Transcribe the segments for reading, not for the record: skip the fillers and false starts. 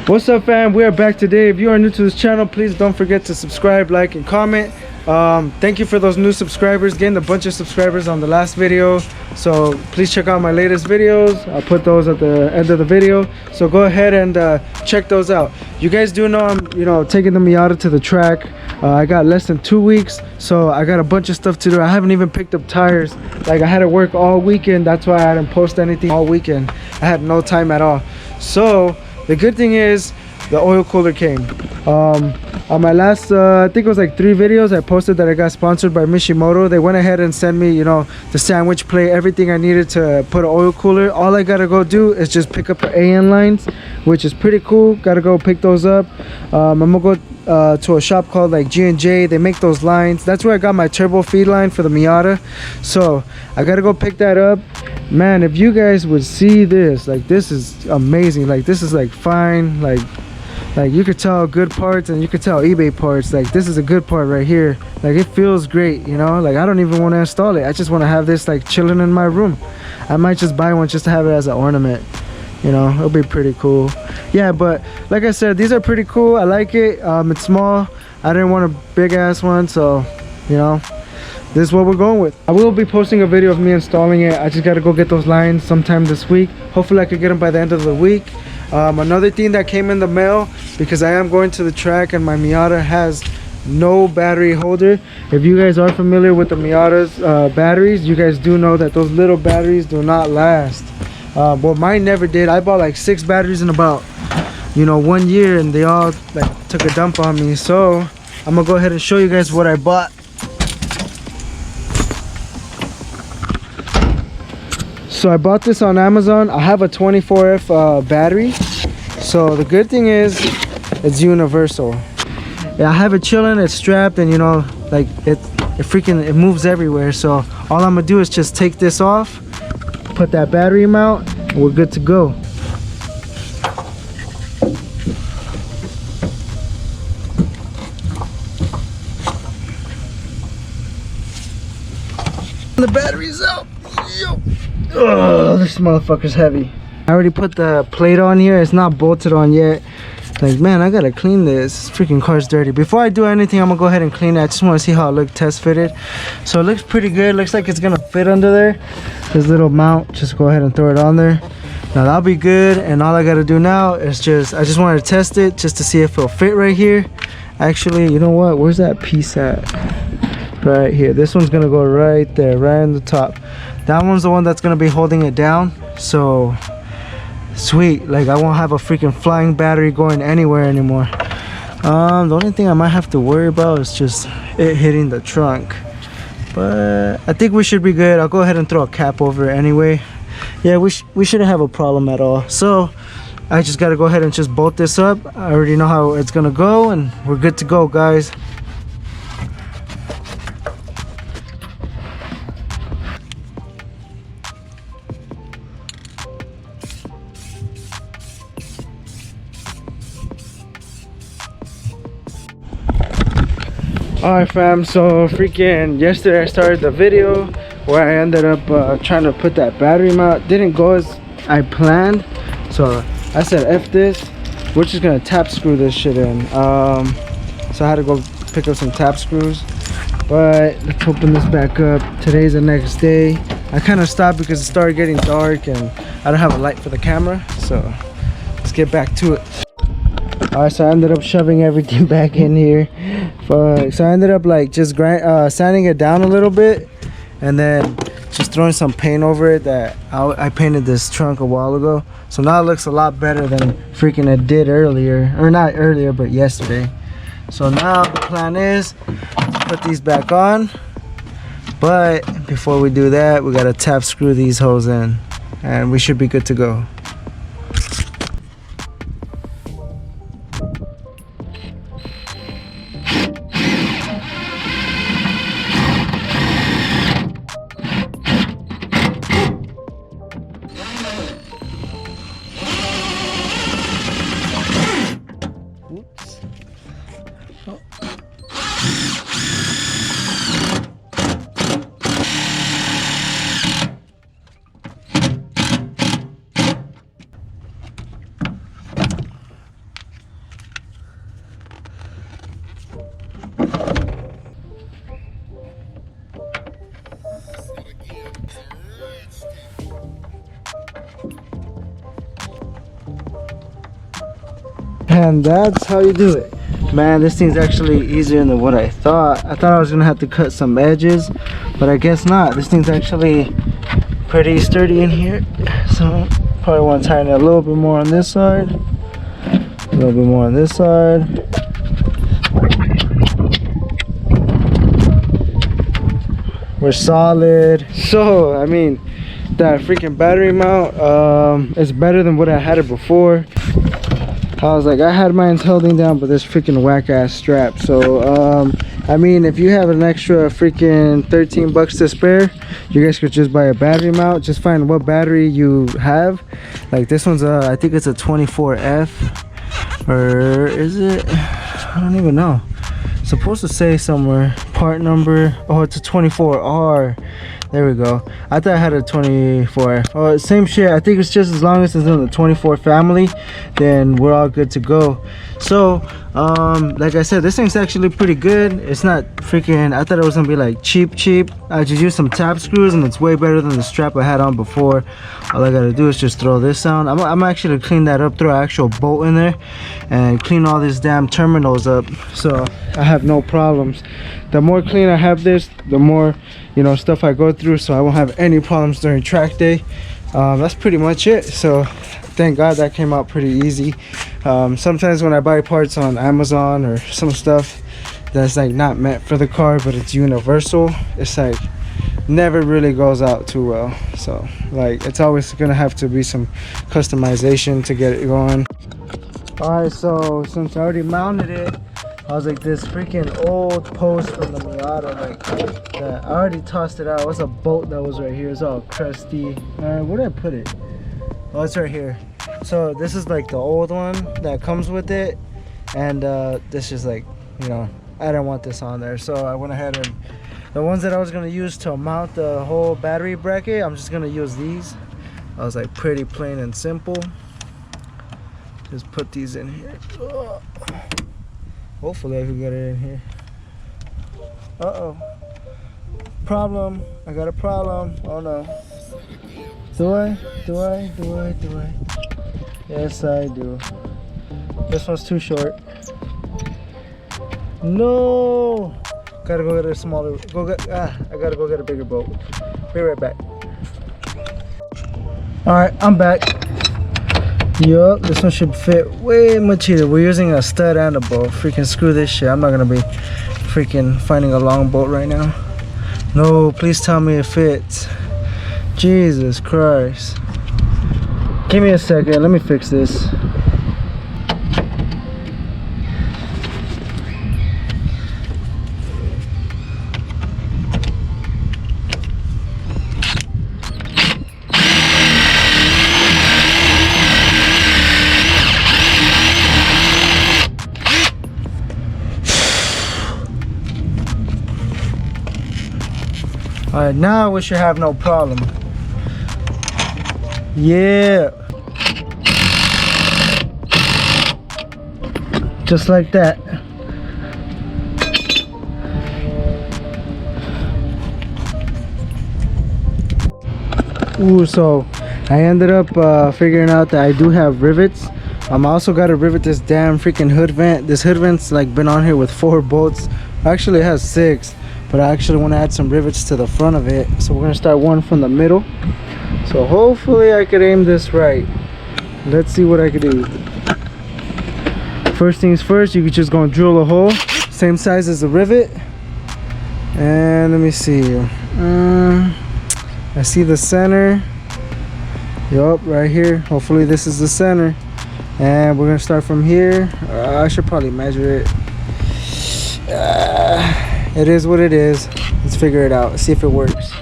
What's up, fam? We are back today. If you are new to this channel, please don't forget to subscribe, like, and comment. Thank you for those new subscribers. Gained a bunch of subscribers on the last video, so please check out my latest videos. I'll put those at the end of the video, so go ahead and check those out. You guys do know I'm taking the Miata to the track. I got less than 2 weeks, so I got a bunch of stuff to do. I haven't even picked up tires. Like, I had to work all weekend. That's why I didn't post anything all weekend. I had no time at all. So the good thing is the oil cooler came. On my last I think it was like 3 videos I posted that I got sponsored by Mishimoto. They went ahead and sent me the sandwich plate, everything I needed to put an oil cooler. All I gotta go do is just pick up the AN lines, which is pretty cool. Gotta go pick those up. I'm gonna go to a shop called like G&J. They make those lines. That's where I got my turbo feed line for the Miata, so I gotta go pick that up. Man, if you guys would see this, like, this is amazing. Like, this is like fine, like you could tell good parts and you could tell eBay parts. Like, this is a good part right here. Like, it feels great, like I don't even want to install it. I just want to have this like chilling in my room. I might just buy one just to have it as an ornament. It'll be pretty cool. Yeah, but like I said, these are pretty cool. I like it. It's small. I didn't want a big ass one, so this is what we're going with. I will be posting a video of me installing it. I just got to go get those lines sometime this week. Hopefully I could get them by the end of the week. Another thing that came in the mail, because I am going to the track and my Miata has no battery holder. If you guys are familiar with the Miata's batteries, you guys do know that those little batteries do not last. Well, mine never did. I bought like 6 batteries in about 1 year, and they all like took a dump on me. So I'm gonna go ahead and show you guys what I bought. So I bought this on Amazon. I have a 24F battery. So the good thing is it's universal. Yeah, I have it chilling, it's strapped, and like it moves everywhere. So all I'm gonna do is just take this off, put that battery mount, and we're good to go. The battery's out. Yo. Oh, this motherfucker's heavy. I already put the plate on here. It's not bolted on yet. Like, man, I gotta clean this. This freaking car's dirty. Before I do anything, I'm gonna go ahead and clean it. I just want to see how it looks test fitted. So it looks pretty good. Looks like it's gonna fit under there. This little mount, just go ahead and throw it on there. Now that'll be good. And all I gotta do now is I just wanted to test it just to see if it'll fit right here. Actually, you know what? Where's that piece at? Right here. This one's gonna go right there, right on the top. That one's the one that's gonna be holding it down. So sweet. Like, I won't have a freaking flying battery going anywhere anymore. The only thing I might have to worry about is just it hitting the trunk, but I think we should be good. I'll go ahead and throw a cap over it anyway. Yeah, we shouldn't have a problem at all. So I just got to go ahead and just bolt this up. I already know how it's gonna go, and we're good to go, guys. Alright, fam, so freaking yesterday I started the video where I ended up trying to put that battery mount. Didn't go as I planned, so I said F this. We're just gonna tap screw this shit in. So I had to go pick up some tap screws, but let's open this back up. Today's the next day. I kind of stopped because it started getting dark and I don't have a light for the camera, so let's get back to it. Alright, so I ended up shoving everything back in here. So I ended up like just sanding it down a little bit, and then just throwing some paint over it. That I painted this trunk a while ago, so now it looks a lot better than freaking it did earlier, or not earlier, but yesterday. So now the plan is to put these back on, but before we do that, we gotta tap screw these holes in, and we should be good to go. And that's how you do it. Man, this thing's actually easier than what I thought. I thought I was gonna have to cut some edges, but I guess not. This thing's actually pretty sturdy in here. So probably want to tighten it a little bit more on this side, a little bit more on this side. We're solid. So I mean, that freaking battery mount is better than what I had it before. I was like, I had mine holding down, but this freaking whack ass strap. So I mean, if you have an extra freaking 13 bucks to spare, you guys could just buy a battery mount. Just find what battery you have. Like this one's I think it's a 24F, or is it? I don't even know. It's supposed to say somewhere part number. Oh, it's a 24R. There we go. I thought I had a 24. Oh, same shit. I think it's just as long as it's in the 24 family, then we're all good to go. So like I said, this thing's actually pretty good. It's not freaking, I thought it was gonna be like cheap. I just used some tap screws, and it's way better than the strap I had on before. All I gotta do is just throw this down. I'm actually gonna clean that up, throw an actual bolt in there, and clean all these damn terminals up, so I have no problems. The more clean I have this, the more, you know, stuff I go through, so I won't have any problems during track day. That's pretty much it. So thank God that came out pretty easy. Sometimes when I buy parts on Amazon or some stuff that's like not meant for the car, but it's universal, it's like never really goes out too well. So like it's always gonna have to be some customization to get it going. All right, so since I already mounted it, I was like, this freaking old post from the Miata, like that, I already tossed it out. It was a bolt that was right here. It's all crusty. Where did I put it? Oh, it's right here. So this is like the old one that comes with it, and this is like, you know, I didn't want this on there, so I went ahead and the ones that I was gonna use to mount the whole battery bracket, I'm just gonna use these. I was like, pretty plain and simple. Just put these in here. Ugh. Hopefully I can get it in here. Uh-oh. Problem. I got a problem. Oh no. Do I? Yes, I do. This one's too short. No! Gotta go get a smaller, I gotta go get a bigger boat. Be right back. Alright, I'm back. Yup, this one should fit way much easier. We're using a stud and a bolt. Freaking screw this shit. I'm not gonna be freaking finding a long bolt right now. No, please tell me it fits. Jesus Christ. Give me a second, let me fix this. Alright, now we should have no problem. Yeah. Just like that. Ooh, so I ended up figuring out that I do have rivets. I also got to rivet this damn freaking hood vent. This hood vent's like been on here with 4 bolts. Actually it has 6. But I actually want to add some rivets to the front of it, so we're gonna start one from the middle. So hopefully I could aim this right. Let's see what I could do. First things first, you could just go and drill a hole same size as the rivet, and let me see. I see the center. Yup, right here. Hopefully this is the center, and we're gonna start from here. I should probably measure it. It is what it is. Let's figure it out. See if it works.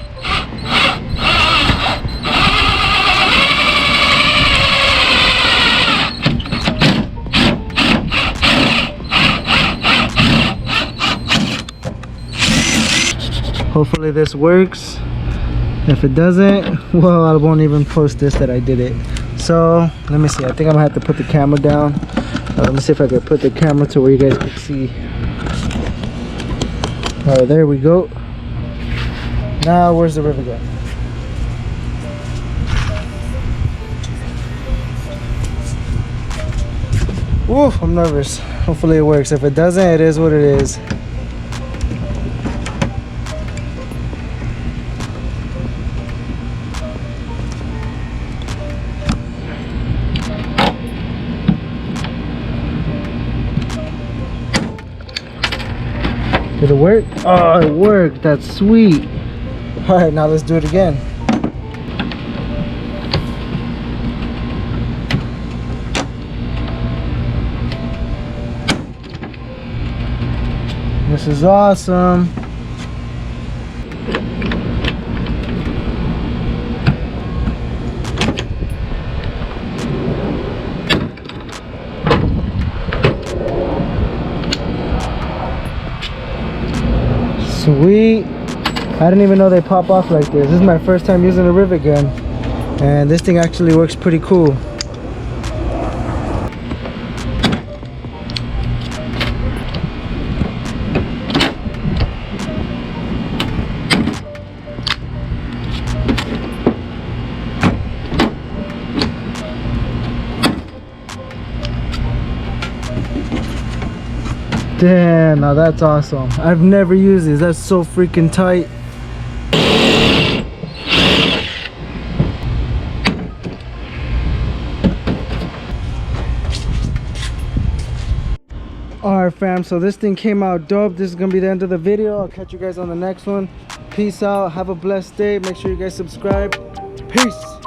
Hopefully this works. If it doesn't, well, I won't even post this that I did it. So let me see. I think I'm gonna have to put the camera down. Let me see if I can put the camera to where you guys can see. Alright, there we go. Now where's the rivet at? Ooh, I'm nervous. Hopefully it works. If it doesn't, it is what it is. Did it work? Oh, it worked. That's sweet. All right, now let's do it again. This is awesome. Sweet. I didn't even know they pop off like this. This is my first time using a rivet gun, and this thing actually works pretty cool. Damn, now that's awesome. I've never used these. That's so freaking tight. Alright fam, so this thing came out dope. This is gonna be the end of the video. I'll catch you guys on the next one. Peace out. Have a blessed day. Make sure you guys subscribe. Peace.